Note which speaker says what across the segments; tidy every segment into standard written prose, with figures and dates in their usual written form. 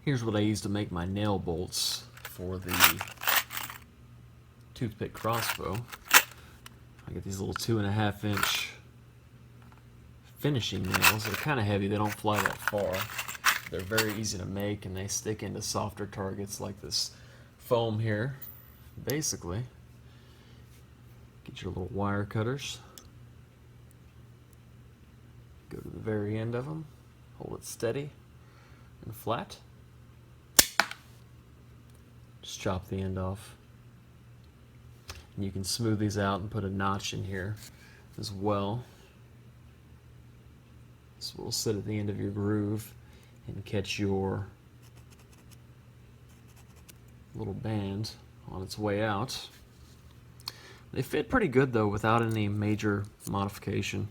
Speaker 1: Here's what I use to make my nail bolts for the Toothpick Crossbow. I get these little 2.5-inch finishing nails. They're kind of heavy, they don't fly that far. They're very easy to make and they stick into softer targets like this foam here. Basically, get your little wire cutters, go to the very end of them, hold it steady and flat. Just chop the end off. And you can smooth these out and put a notch in here as well. This will sit at the end of your groove and catch your little band on its way out. They fit pretty good though without any major modification.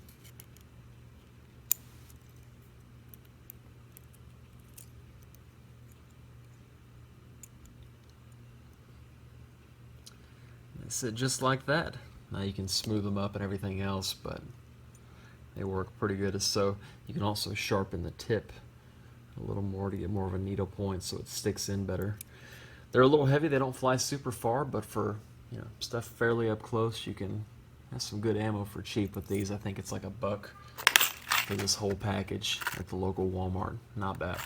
Speaker 1: They sit just like that. Now you can smooth them up and everything else, but they work pretty good. So you can also sharpen the tip a little more to get more of a needle point so it sticks in better. They're a little heavy, they don't fly super far, but for stuff fairly up close, you can have some good ammo for cheap with these. I think it's like $1 for this whole package at the local Walmart. Not bad.